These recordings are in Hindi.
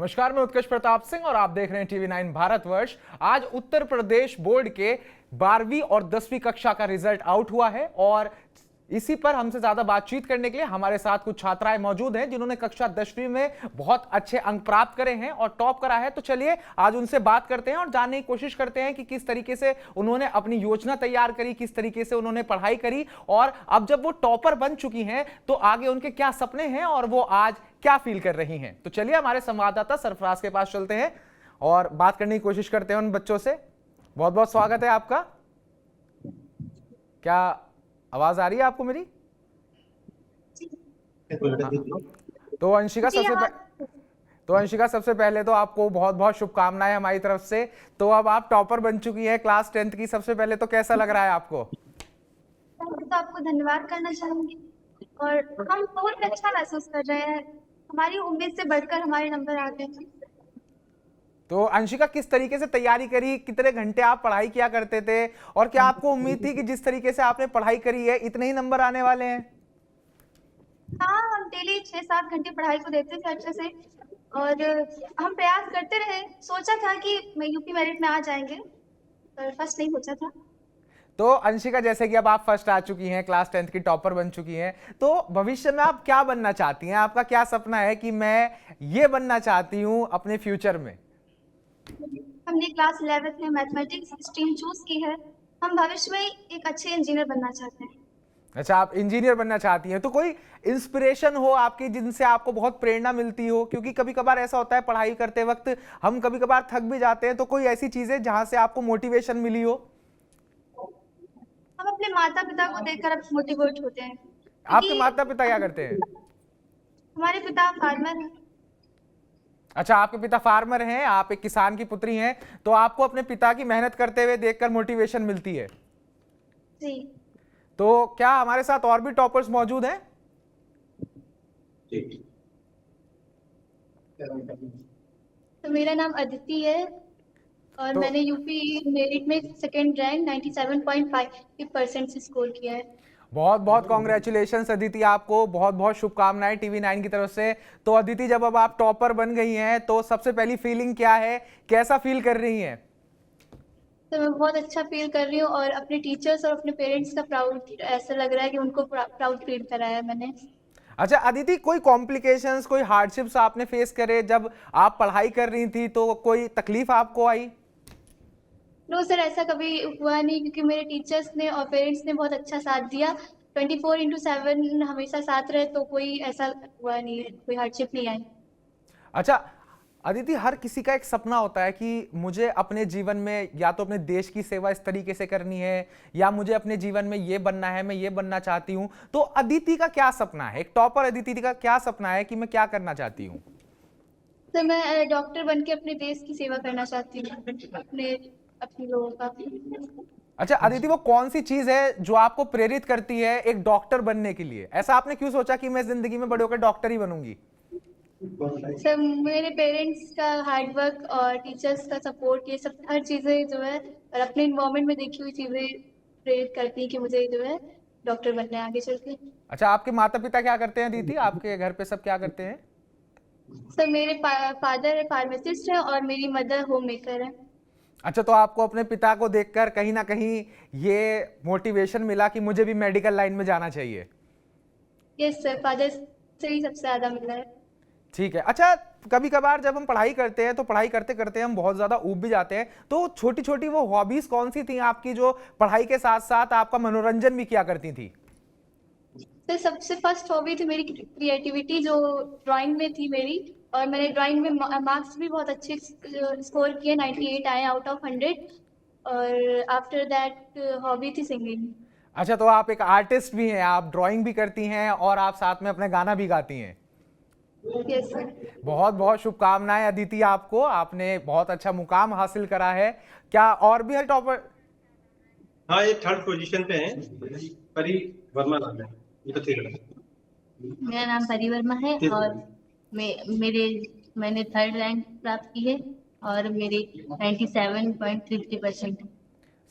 नमस्कार, मैं उत्कर्ष प्रताप सिंह और आप देख रहे हैं TV9 भारतवर्ष। आज उत्तर प्रदेश बोर्ड के 12वीं और 10वीं कक्षा का रिजल्ट आउट हुआ है और इसी पर हमसे ज्यादा बातचीत करने के लिए हमारे साथ कुछ छात्राएं मौजूद हैं जिन्होंने कक्षा 10वीं में बहुत अच्छे अंक प्राप्त करे हैं और टॉप करा है। तो चलिए आज उनसे बात करते हैं और जानने की कोशिश करते हैं कि किस तरीके से उन्होंने अपनी योजना तैयार करी, किस तरीके से उन्होंने पढ़ाई करी और अब जब वो टॉपर बन चुकी हैं तो आगे उनके क्या सपने हैं और वो आज क्या फील कर रही हैं। तो चलिए हमारे संवाददाता सरफराज के पास चलते हैं और बात करने की कोशिश करते हैं उन बच्चों से। बहुत बहुत स्वागत है आपका। क्या आवाज आ रही है आपको मेरी? तो अंशिका सबसे पहले तो आपको बहुत बहुत शुभकामनाएं हमारी तरफ से। तो अब आप टॉपर बन चुकी हैं क्लास 10th की। सबसे पहले तो कैसा लग रहा है आपको? तो आपको धन्यवाद करना चाहूंगी और हम बहुत अच्छा महसूस कर रहे हैं। हमारी उम्मीद से बढ़कर हमारे नंबर आ गए हैं। तो अंशिका, किस तरीके से तैयारी करी, कितने घंटे आप पढ़ाई किया करते थे और क्या आपको उम्मीद थी कि जिस तरीके से आपने पढ़ाई करी है इतने ही नंबर आने वाले हैं? हाँ, हम डेली 6-7 घंटे पढ़ाई को देते थे अच्छे से और हम प्रयास करते रहे। सोचा था कि मैं यूपी मेरिट में आ जाएंगे पर फर्स्ट नहीं सोचा था। तो अंशिका, जैसे कि अब आप फर्स्ट आ चुकी हैं, क्लास 10th की टॉपर बन चुकी हैं, तो भविष्य में आप क्या बनना चाहती हैं? आपका क्या सपना है कि मैं ये बनना चाहती हूँ अपने फ्यूचर में? हमने क्लास 11th में मैथमेटिक्स स्ट्रीम चूज की है। हम भविष्य में एक अच्छे इंजीनियर बनना चाहते हैं। अच्छा, आप इंजीनियर बनना चाहती हैं। तो कोई इंस्पिरेशन हो आपकी जिनसे आपको बहुत प्रेरणा मिलती हो? क्योंकि कभी कभार ऐसा होता है पढ़ाई करते वक्त हम कभी कभार थक भी जाते हैं, तो कोई ऐसी चीजें जहां से आपको मोटिवेशन मिली हो? हम अपने माता पिता को देखकर अब मोटिवेट होते हैं आपके क्योंकि माता पिता क्या करते हैं? हमारे पिता फार्मर हैं। अच्छा, आपके पिता फार्मर हैं, आप एक किसान की पुत्री हैं, तो आपको अपने पिता की मेहनत करते हुए देखकर मोटिवेशन मिलती है। जी। तो क्या हमारे साथ और भी टॉपर्स मौजूद हैं? तो मेरा नाम अदिति है और तो मैंने यूपी मेरिट में सेकंड रैंक 97.5% से स्कोर किया है। बहुत बहुत कॉन्ग्रेचुलेशंस अदिति, आपको बहुत बहुत शुभकामनाएं TV9 की तरफ से। तो अदिति, जब अब आप टॉपर बन गई हैं तो सबसे पहली फीलिंग क्या है, कैसा फील कर रही हैं? तो मैं बहुत अच्छा फील कर रही हूँ और अपने टीचर्स और अपने पेरेंट्स का प्राउड, ऐसा लग रहा है कि उनको प्राउड फील कराया मैंने। अच्छा अदिति, कोई कॉम्प्लिकेशंस, कोई हार्डशिप्स आपने फेस करे जब आप पढ़ाई कर रही थी? तो कोई तकलीफ आपको आई? नो सर, ऐसा कभी हुआ नहीं क्योंकि मेरे टीचर्स ने और पेरेंट्स ने बहुत अच्छा साथ दिया। 24/7 हमेशा साथ रहे, तो कोई ऐसा हुआ नहीं, कोई हार्डशिप नहीं आई। अच्छा अदिति, हर किसी का एक सपना होता है कि मुझे अपने जीवन में या तो अपने देश की सेवा इस तरीके से करनी है या मुझे अपने जीवन में ये बनना है, मैं ये बनना चाहती हूँ। तो अदिति का क्या सपना है, एक टॉपर अदिति का क्या सपना है कि मैं क्या करना चाहती हूँ? तो मैं डॉक्टर बन के अपने देश की सेवा करना चाहती हूँ, अपने लोगों का। अच्छा अदिति, वो कौन सी चीज है जो आपको प्रेरित करती है एक डॉक्टर बनने के लिए? ऐसा आपने क्यों सोचा कि मैं जिंदगी में बड़े होकर डॉक्टर ही बनूंगी? सर, मेरे पेरेंट्स का हार्डवर्क और टीचर्स का सपोर्ट, ये सब हर चीज़ें जो है और अपने इन्वायरमेंट में देखी हुई चीज़ें प्रेरित करती है कि मुझे जो है डॉक्टर बनना है आगे चल के। अच्छा, आपके माता पिता क्या करते हैं अदिति? आपके घर पे सब क्या करते हैं? सर, मेरे फादर फार्मासिस्ट हैं और मेरी मदर होम मेकर है। अच्छा, तो आपको अपने पिता को देखकर कहीं ना कहीं ये मोटिवेशन मिला कि मुझे भी मेडिकल लाइन में जाना चाहिए? यस सर, फादर से ही सबसे ज़्यादा मिला है। ठीक है। अच्छा, कभी कभार जब हम पढ़ाई करते हैं तो पढ़ाई करते करते हम बहुत ज्यादा ऊब भी जाते हैं, तो छोटी छोटी वो हॉबीज कौन सी थी आपकी जो पढ़ाई के साथ साथ आपका मनोरंजन भी किया करती थी? सर, सबसे फर्स्ट हॉबी थी मेरी क्रिएटिविटी, जो ड्राइंग में थी मेरी। और मैंने ड्राइंग में मार्क्स भी बहुत अच्छे स्कोर किए, 98 आए आउट ऑफ 100। और आफ्टर दैट हॉबी थी सिंगिंग। अच्छा, तो आप एक आर्टिस्ट भी हैं, आप ड्राइंग भी करती हैं और आप साथ में अपने गाना भी गाती हैं। Yes sir. बहुत बहुत शुभकामनाएं अदिति आपको, आपने बहुत अच्छा मुकाम हासिल करा है। क्या और भी है टॉपर? हाँ, ये थर्ड पोजीशन पे है। परी वर्मा नाम है, ये तो ठीक है। मेरा नाम परी वर्मा है और मैंने थर्ड रैंक प्राप्त की है और मेरे 97.33% है।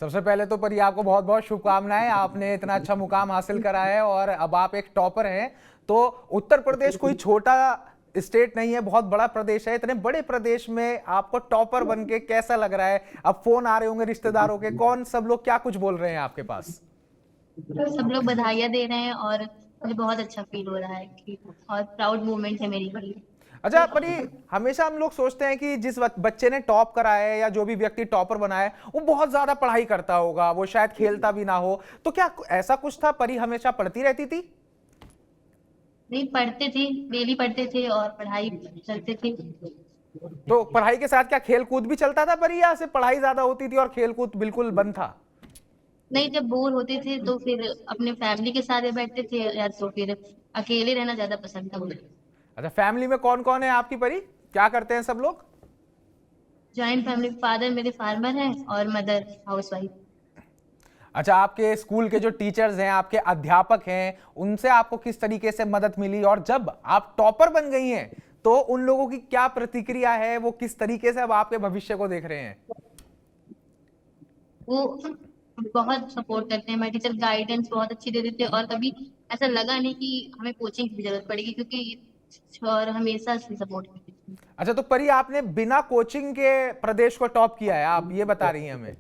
सबसे पहले तो परी आपको बहुत बहुत शुभकामनाएं, आपने इतना अच्छा मुकाम हासिल करा है और अब आप एक टॉपर हैं। तो उत्तर प्रदेश कोई छोटा स्टेट नहीं है, बहुत बड़ा प्रदेश है। इतने बड़े प्रदेश में आपको टॉपर बन के कैसा लग रहा है? अब फोन आ रहे होंगे रिश्तेदारों के, कौन सब लोग क्या कुछ बोल रहे हैं आपके पास? सब लोग बधाइयाँ दे रहे हैं और मुझे बहुत अच्छा फील हो रहा है कि और प्राउड मोमेंट है मेरे लिए। अच्छा परी, हमेशा हम लोग सोचते हैं कि जिस बच्चे ने टॉप करा है या जो भी व्यक्ति टॉपर बना है वो बहुत ज्यादा पढ़ाई करता होगा, वो शायद खेलता भी ना हो। तो क्या ऐसा कुछ था? परी हमेशा पढ़ती रहती थी? नहीं, पढ़ते थे, डेली पढ़ते थे और पढ़ाई करते थे। तो पढ़ाई के साथ क्या खेल कूद भी चलता था परी, या सिर्फ पढ़ाई ज्यादा होती थी और खेल कूद बिल्कुल बंद था? नहीं, जब बोर होते थे तो फिर अपने फैमिली के साथ बैठते थे या तो फिर अकेले रहना ज्यादा पसंद था मुझे। अच्छा, फैमिली में कौन कौन है आपकी परी? क्या करते हैं सब लोग? जॉइंट फैमिली, फादर मेरे फार्मर हैं और मदर हाउसवाइफ। अच्छा, आपके स्कूल के जो टीचर्स हैं, आपके अध्यापक हैं, उनसे आपको किस तरीके से मदद मिली? और जब आप टॉपर बन गई हैं तो उन लोगों की क्या प्रतिक्रिया है? वो किस तरीके से अब आपके भविष्य को देख रहे हैं? वो बहुत सपोर्ट करते हैं। मेरे टीचर गाइडेंस बहुत अच्छी दे देते हैं और कभी ऐसा लगा नहीं कि हमें कोचिंग की जरूरत पड़ेगी, क्योंकि और हमेशा से सपोर्ट करते हैं। अच्छा, तो परी आपने बिना कोचिंग के प्रदेश को टॉप किया है, आप ये बता रही हैं हमें?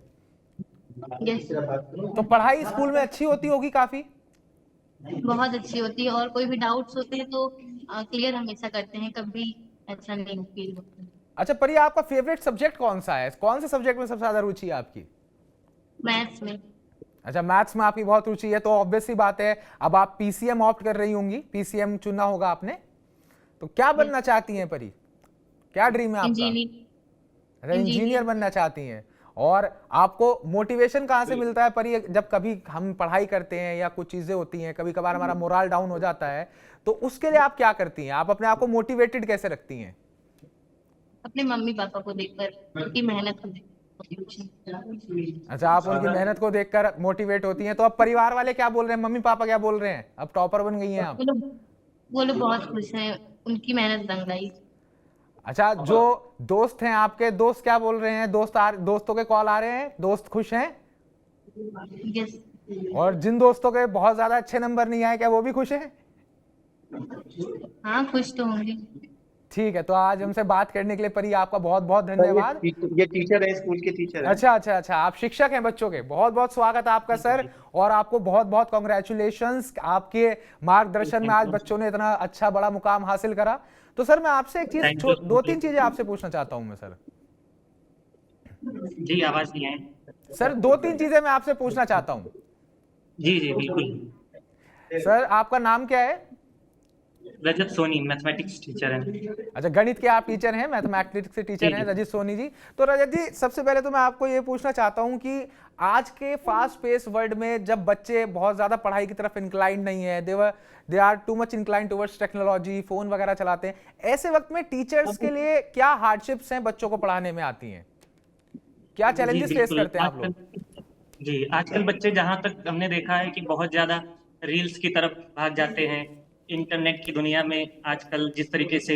यस, तो पढ़ाई स्कूल में अच्छी होती होगी काफी? बहुत अच्छी होती है और कोई भी डाउट्स होते हैं तो क्लियर हमेशा करते हैं, कभी ऐसा नहीं फील होता। अच्छा परी, आपका फेवरेट सब्जेक्ट कौन सा है? कौन से सब्जेक्ट में सबसे ज्यादा रुचि है आपकी? मैथ्स में। अच्छा, मैथ्स में आपकी बहुत रुचि है, तो ऑब्वियस सी बात है अब आप पीसीएम ऑप्ट कर रही होंगी, पीसीएम चुना होगा आपने। तो क्या बनना चाहती हैं परी? क्या ड्रीम है आपका? अच्छा, इंजीनियर बनना चाहती हैं। और आपको मोटिवेशन कहाँ से मिलता है परी? जब कभी हम पढ़ाई करते हैं या कुछ चीजें होती हैं, कभी कभार हमारा मोरल डाउन हो जाता है, तो उसके लिए आप क्या करती हैं? आप अपने आप को मोटिवेटेड कैसे रखती हैं? अपने मम्मी पापा को देखकर, उनकी मेहनत को देखकर। अच्छा, आप उनकी मेहनत को देखकर मोटिवेट होती हैं। तो अब परिवार वाले क्या बोल रहे हैं? मम्मी पापा क्या बोल रहे हैं? अब टॉपर बन गई हैं आप। वो लोग बहुत खुश हैं, उनकी मेहनत रंग लाई। अच्छा, जो दोस्त हैं आपके, दोस्त क्या बोल रहे हैं? दोस्तों के कॉल आ रहे हैं? दोस्त खुश हैं? यस। और जिन दोस्तों के बहुत ज्यादा अच्छे नंबर नहीं आए, क्या वो भी खुश हैं? हाँ, खुश तो होंगे। ठीक है, तो आज हमसे बात करने के लिए परी आपका बहुत बहुत धन्यवाद। ये टीचर है, स्कूल के टीचर है। अच्छा अच्छा अच्छा, आप शिक्षक हैं बच्चों के। बहुत बहुत स्वागत है आपका सर, और आपको बहुत बहुत कॉन्ग्रेचुलेशंस। आपके मार्गदर्शन में आज बच्चों ने इतना अच्छा बड़ा मुकाम हासिल करा। तो सर मैं आपसे एक चीज, दो तीन चीजें आपसे पूछना चाहता हूं मैं सर। जी, आवाज नहीं आई। सर दो तीन चीजें मैं आपसे पूछना चाहता हूं। जी जी बिल्कुल। सर आपका नाम क्या है? रजत सोनी, मैथमेटिक्स टीचर है। अच्छा, गणित के आप टीचर हैं, मैथमेटिक्स के टीचर हैं रजत सोनी जी। तो रजत जी, सबसे पहले तो मैं आपको ये पूछना चाहता हूं कि आज के फास्ट पेस वर्ल्ड में जब बच्चे बहुत ज्यादा पढ़ाई की तरफ इंक्लाइंड नहीं है, they are too much inclined towards technology, phone वगैरह चलाते हैं, ऐसे वक्त में टीचर्स के लिए क्या हार्डशिप्स हैं बच्चों को पढ़ाने में आती हैं? क्या चैलेंजेस फेस करते हैं आप लोग? जी, आजकल बच्चे जहां तक हमने देखा है कि बहुत ज्यादा रील्स की तरफ भाग जाते हैं। इंटरनेट की दुनिया में आजकल जिस तरीके से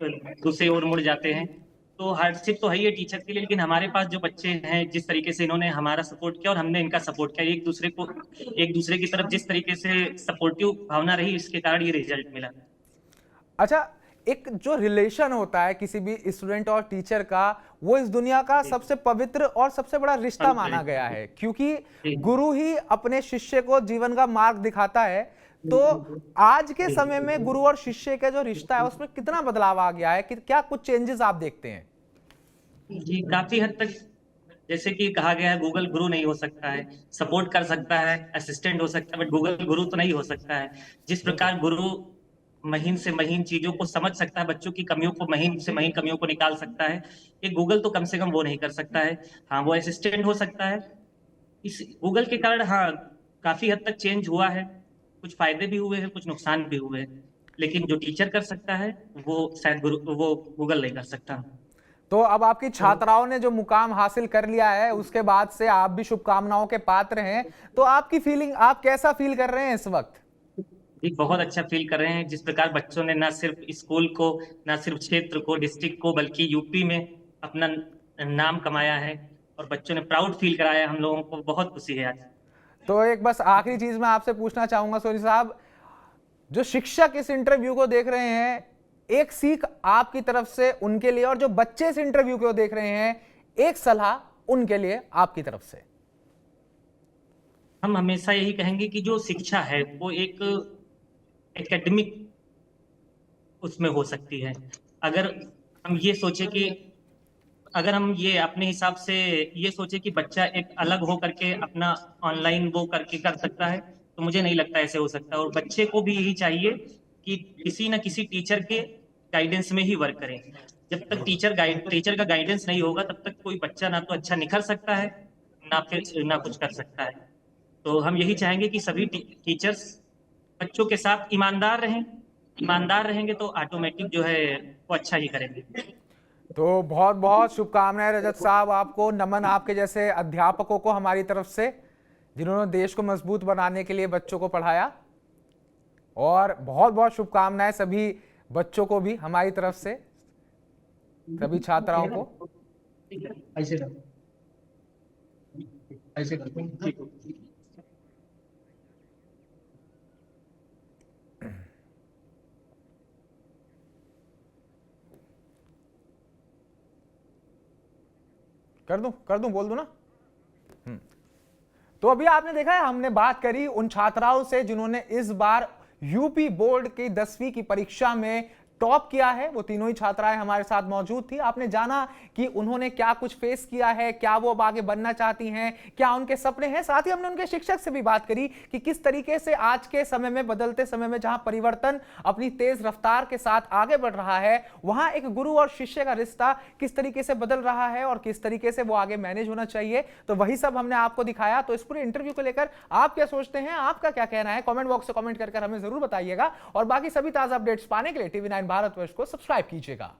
दूसरी ओर मुड़ जाते हैं, तो हार्डशिप तो है ही है टीचर के लिए। लेकिन हमारे पास जो बच्चे हैं, जिस तरीके से इन्होंने हमारा सपोर्ट किया और हमने इनका सपोर्ट किया, एक दूसरे की तरफ जिस तरीके से सपोर्टिव भावना रही, इसके कारण ये रिजल्ट मिला। अच्छा, एक जो रिलेशन होता है किसी भी स्टूडेंट और टीचर का, वो इस दुनिया का सबसे पवित्र और सबसे बड़ा रिश्ता माना गया है, क्योंकि गुरु ही अपने शिष्य को जीवन का मार्ग दिखाता है। तो आज के समय में गुरु और शिष्य का जो रिश्ता है उसमें कितना बदलाव आ गया है? कि क्या कुछ चेंजेस आप देखते हैं? जी, काफी हद तक, जैसे कि कहा गया है, गूगल गुरु नहीं हो सकता है, सपोर्ट कर सकता है, असिस्टेंट हो सकता है, बट गूगल गुरु तो नहीं हो सकता है। जिस प्रकार गुरु महीन से महीन चीजों को समझ सकता है, बच्चों की कमियों को, महीन से महीन कमियों को निकाल सकता है, ये गूगल तो कम से कम वो नहीं कर सकता है। हाँ, वो असिस्टेंट हो सकता है। इस गूगल के कारण हाँ, काफी हद तक चेंज हुआ है। कुछ फायदे भी हुए हैं, कुछ नुकसान भी हुए हैं, लेकिन जो टीचर कर सकता है वो शायद वो गूगल नहीं कर सकता। तो अब आपकी छात्राओं ने जो मुकाम हासिल कर लिया है, उसके बाद से आप भी शुभकामनाओं के पात्र हैं। तो आपकी फीलिंग, आप कैसा फील कर रहे हैं इस वक्त? बहुत अच्छा फील कर रहे हैं। जिस प्रकार बच्चों ने न सिर्फ स्कूल को, न सिर्फ क्षेत्र को, डिस्ट्रिक्ट को, बल्कि यूपी में अपना नाम कमाया है और बच्चों ने प्राउड फील कराया है, हम लोगों को बहुत खुशी है आज। तो एक बस आखिरी चीज मैं आपसे पूछना चाहूंगा सोनी साहब, जो शिक्षक इस इंटरव्यू को देख रहे हैं, एक सीख आपकी तरफ से उनके लिए, और जो बच्चे इस इंटरव्यू को देख रहे हैं, एक सलाह उनके लिए आपकी तरफ से। हम हमेशा यही कहेंगे कि जो शिक्षा है वो एक एकेडमिक उसमें हो सकती है। अगर हम ये सोचे कि अगर हम ये अपने हिसाब से ये सोचे कि बच्चा एक अलग हो करके अपना ऑनलाइन वो करके कर सकता है, तो मुझे नहीं लगता ऐसे हो सकता। और बच्चे को भी यही चाहिए कि किसी न किसी टीचर के गाइडेंस में ही वर्क करें। जब तक टीचर का गाइडेंस नहीं होगा तब तक कोई बच्चा ना तो अच्छा निखर सकता है, ना फिर ना कुछ कर सकता है। तो हम यही चाहेंगे कि सभी टीचर्स बच्चों के साथ ईमानदार रहें। ईमानदार रहेंगे तो ऑटोमेटिक जो है वो अच्छा ही करेंगे। तो बहुत बहुत शुभकामनाएं रजत साहब आपको, नमन आपके जैसे अध्यापकों को हमारी तरफ से, जिन्होंने देश को मजबूत बनाने के लिए बच्चों को पढ़ाया। और बहुत बहुत शुभकामनाएं सभी बच्चों को भी हमारी तरफ से, सभी छात्राओं को। ऐसे कर, ऐसे कर। कर दूं बोल दूं ना। तो अभी आपने देखा है, हमने बात करी उन छात्राओं से जिन्होंने इस बार यूपी बोर्ड की 10वीं की परीक्षा में टॉप किया है। वो तीनों ही छात्राएं हमारे साथ मौजूद थी। आपने जाना कि उन्होंने क्या कुछ फेस किया है, क्या वो अब आगे बनना चाहती हैं, क्या उनके सपने हैं। साथ ही हमने उनके शिक्षक से भी बात करी कि किस तरीके से आज के समय में, बदलते समय में, जहां परिवर्तन अपनी तेज रफ्तार के साथ आगे बढ़ रहा है, वहां एक गुरु और शिष्य का रिश्ता किस तरीके से बदल रहा है और किस तरीके से वो आगे मैनेज होना चाहिए। तो वही सब हमने आपको दिखाया। तो इस पूरे इंटरव्यू को लेकर आप क्या सोचते हैं, आपका क्या कहना है, कमेंट बॉक्स से कमेंट कर हमें जरूर बताइएगा। और बाकी सभी ताजा अपडेट्स पाने के लिए TV9 भारतवर्ष को सब्सक्राइब कीजिएगा।